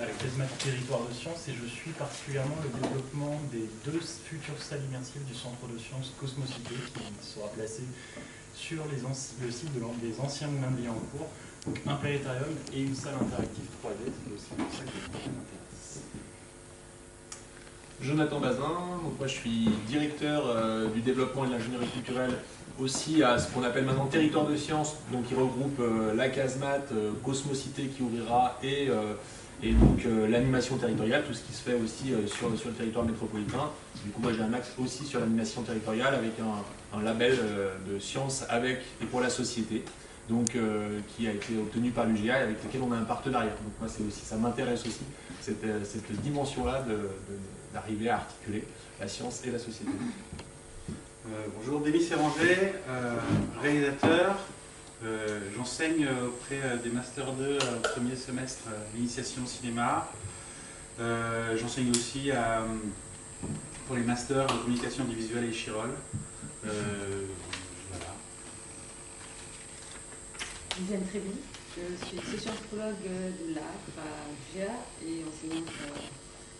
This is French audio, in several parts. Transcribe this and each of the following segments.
à la CASMAT Territoire de Sciences et je suis particulièrement le développement des 2 futures salles immersives du Centre de Sciences Cosmocité qui sera placé sur le site des anciens moulins de Liancourt, donc un planétarium et une salle interactive 3D, c'est aussi pour ça que le projet m'intéresse. Jonathan Bazin, donc moi je suis directeur du développement et de l'ingénierie culturelle aussi à ce qu'on appelle maintenant Territoire de Sciences, donc qui regroupe la CASMAT, Cosmocité qui ouvrira et donc l'animation territoriale, tout ce qui se fait aussi sur le territoire métropolitain. Du coup moi j'ai un axe aussi sur l'animation territoriale avec un label de sciences avec et pour la société, donc qui a été obtenu par l'UGA et avec lequel on a un partenariat. Donc moi ça m'intéresse aussi, cette dimension-là d'arriver à articuler la science et la société. Bonjour, Denis Séranger, réalisateur. J'enseigne auprès des Master 2 au premier semestre l'initiation cinéma. J'enseigne aussi pour les Masters de communication audiovisuelle et Chirol. Voilà. Viviane Tréby, je suis socianthropologue de l'art à l'UGA et enseignante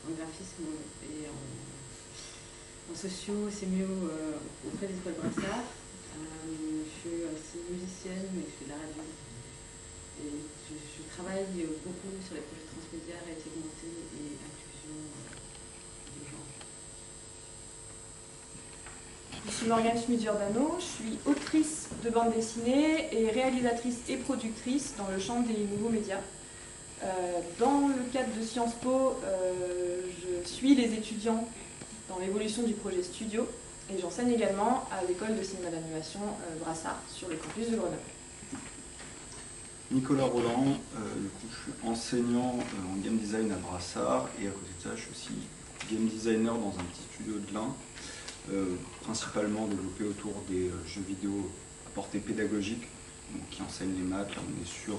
en graphisme et en socio, sémio auprès des écoles Brassard. Je suis aussi musicienne, mais je fais de la radio. Et je travaille beaucoup sur les projets transmédia, réalité augmentée et inclusion de genre. Je suis Morgane Schmid-Giordano, je suis autrice de bande dessinée et réalisatrice et productrice dans le champ des nouveaux médias. Dans le cadre de Sciences Po, je suis les étudiants dans l'évolution du projet Studio et j'enseigne également à l'école de cinéma d'animation Brassard sur le campus de Grenoble. Nicolas Roland, du coup, je suis enseignant en game design à Brassard et à côté de ça, je suis aussi game designer dans un petit studio de l'Ain, principalement développé autour des jeux vidéo à portée pédagogique, donc qui enseignent les maths. Là, on est sur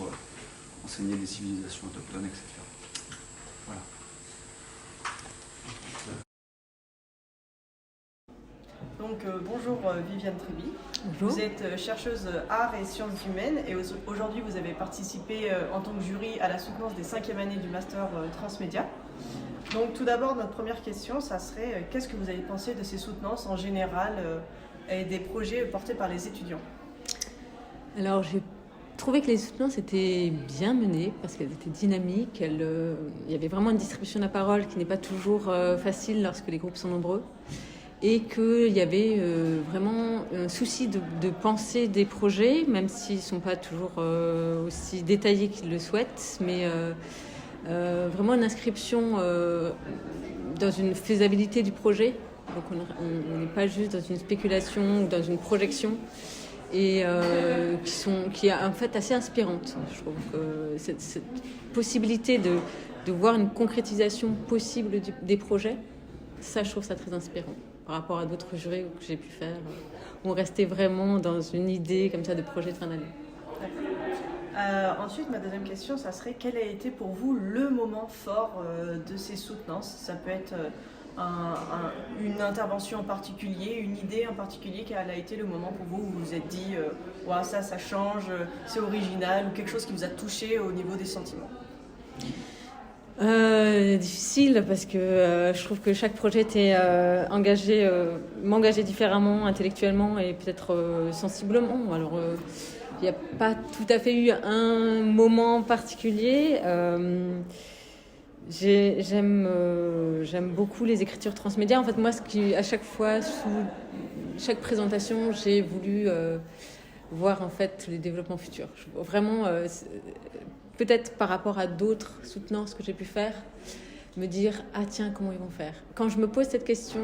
enseigner des civilisations autochtones, etc. Voilà. Donc bonjour Viviane Tréby. Bonjour. Vous êtes chercheuse art et sciences humaines et aujourd'hui vous avez participé en tant que jury à la soutenance des 5e années du Master Transmédia. Donc tout d'abord notre première question, ça serait qu'est-ce que vous avez pensé de ces soutenances en général et des projets portés par les étudiants? Alors j'ai trouvé que les soutenances étaient bien menées parce qu'elles étaient dynamiques. Il y avait vraiment une distribution de la parole qui n'est pas toujours facile lorsque les groupes sont nombreux. Et qu'il y avait vraiment un souci de penser des projets, même s'ils ne sont pas toujours aussi détaillés qu'ils le souhaitent, mais vraiment une inscription dans une faisabilité du projet. Donc on n'est pas juste dans une spéculation ou dans une projection, et qui est en fait assez inspirante. Je trouve que cette possibilité de voir une concrétisation possible des projets, ça je trouve ça très inspirant. Par rapport à d'autres jurés que j'ai pu faire, où on restait vraiment dans une idée comme ça de projet de fin d'année. Ensuite, ma deuxième question, ça serait quel a été pour vous le moment fort de ces soutenances? Ça peut être une intervention en particulier, une idée en particulier, quel a été le moment pour vous où vous vous êtes dit wow, ça change, c'est original, ou quelque chose qui vous a touché au niveau des sentiments? Difficile parce que je trouve que chaque projet était m'engageait différemment intellectuellement et peut-être sensiblement. Alors il n'y a pas tout à fait eu un moment particulier. J'aime beaucoup les écritures transmédia. En fait, moi, à chaque fois, sous chaque présentation, j'ai voulu voir en fait les développements futurs. Vraiment. Peut-être par rapport à d'autres soutenances que j'ai pu faire, me dire « Ah tiens, comment ils vont faire ?» Quand je me pose cette question,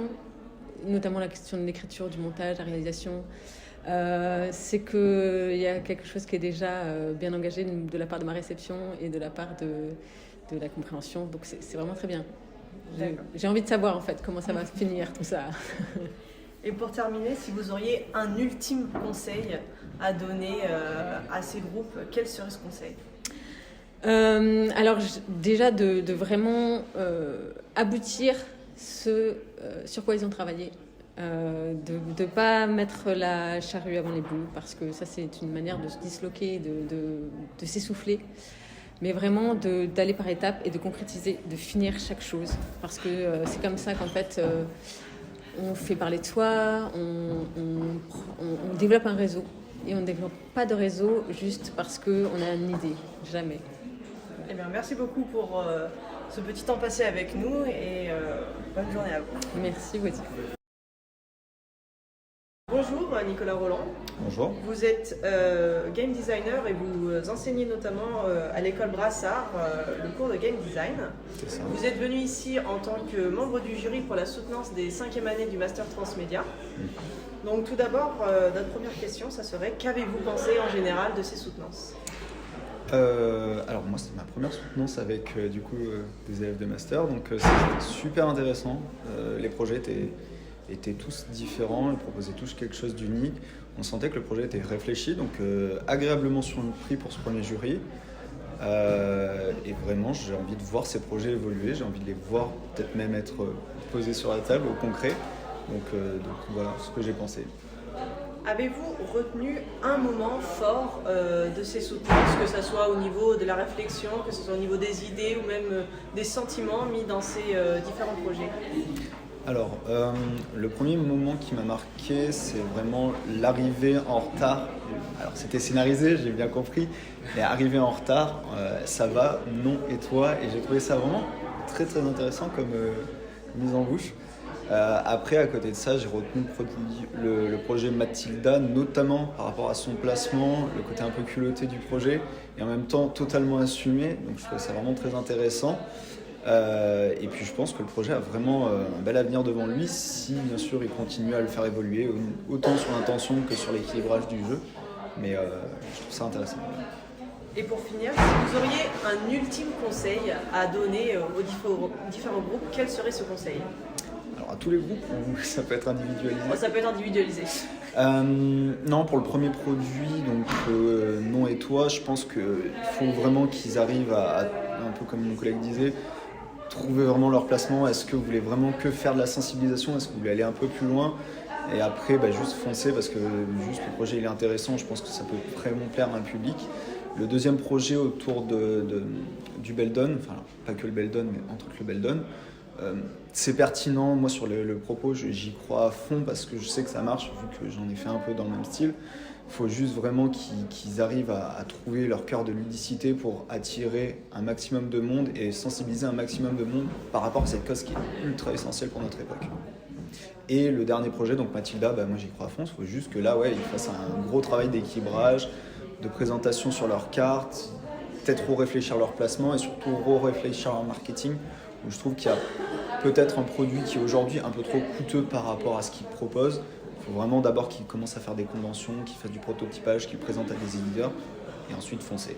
notamment la question de l'écriture, du montage, de la réalisation, c'est qu'il y a quelque chose qui est déjà bien engagé de la part de ma réception et de la part de la compréhension. Donc c'est vraiment très bien. J'ai envie de savoir en fait comment ça va finir tout ça. Et pour terminer, si vous auriez un ultime conseil à donner à ces groupes, quel serait ce conseil ? Alors déjà de vraiment aboutir ce sur quoi ils ont travaillé, de pas mettre la charrue avant les bœufs, parce que ça c'est une manière de se disloquer, de s'essouffler, mais vraiment d'aller par étapes et de concrétiser, de finir chaque chose. Parce que c'est comme ça qu'en fait, on fait parler de soi, on développe un réseau. Et on ne développe pas de réseau juste parce qu'on a une idée, jamais. Eh bien, merci beaucoup pour ce petit temps passé avec nous et bonne journée à vous. Merci, Wadi. Bonjour Nicolas Roland. Bonjour. Vous êtes game designer et vous enseignez notamment à l'école Brassard le cours de game design. C'est ça. Vous êtes venu ici en tant que membre du jury pour la soutenance des 5e années du Master Transmédia. Donc tout d'abord, notre première question, ça serait qu'avez-vous pensé en général de ces soutenances ? Alors moi c'est ma première soutenance avec des élèves de master, donc c'était super intéressant. Les projets étaient tous différents, ils proposaient tous quelque chose d'unique. On sentait que le projet était réfléchi, donc agréablement surpris pour ce premier jury. Et vraiment j'ai envie de voir ces projets évoluer, j'ai envie de les voir peut-être même être posés sur la table au concret. Donc voilà ce que j'ai pensé. Avez-vous retenu un moment fort de ces soutenances, que ce soit au niveau de la réflexion, que ce soit au niveau des idées ou même des sentiments mis dans ces différents projets ? Alors, le premier moment qui m'a marqué, c'est vraiment l'arrivée en retard. Alors, c'était scénarisé, j'ai bien compris, mais arriver en retard, ça va, non et toi. Et j'ai trouvé ça vraiment très très intéressant comme mise en bouche. Après, à côté de ça, j'ai retenu le projet Mathilda, notamment par rapport à son placement, le côté un peu culotté du projet, et en même temps totalement assumé. Donc je trouvais ça vraiment très intéressant. Et puis je pense que le projet a vraiment un bel avenir devant lui, si bien sûr il continue à le faire évoluer, autant sur l'intention que sur l'équilibrage du jeu. Mais je trouve ça intéressant. Et pour finir, si vous auriez un ultime conseil à donner aux différents groupes, quel serait ce conseil ? Alors à tous les groupes, ou ça peut être individualisé ? Ça peut être individualisé. Non, pour le premier produit, donc Non et Toi, je pense qu'il faut vraiment qu'ils arrivent à, un peu comme mon collègue disait, trouver vraiment leur placement. Est-ce que vous voulez vraiment que faire de la sensibilisation ? Est-ce que vous voulez aller un peu plus loin ? Et après, juste foncer parce que juste le projet il est intéressant, je pense que ça peut vraiment plaire à un public. Le deuxième projet autour du Beldon, enfin pas que le Beldon, mais entre autres le Beldon, c'est pertinent. Moi sur le propos, j'y crois à fond parce que je sais que ça marche vu que j'en ai fait un peu dans le même style. Il faut juste vraiment qu'ils arrivent à trouver leur cœur de ludicité pour attirer un maximum de monde et sensibiliser un maximum de monde par rapport à cette cause qui est ultra essentielle pour notre époque. Et le dernier projet, donc Mathilda, moi j'y crois à fond. Il faut juste que là, ils fassent un gros travail d'équilibrage, de présentation sur leur carte, peut-être réfléchir leur placement et surtout réfléchir leur marketing, où je trouve qu'il y a peut-être un produit qui est aujourd'hui un peu trop coûteux par rapport à ce qu'ils proposent. Il faut vraiment d'abord qu'ils commencent à faire des conventions, qu'ils fassent du prototypage, qu'ils présentent à des éditeurs et ensuite foncer.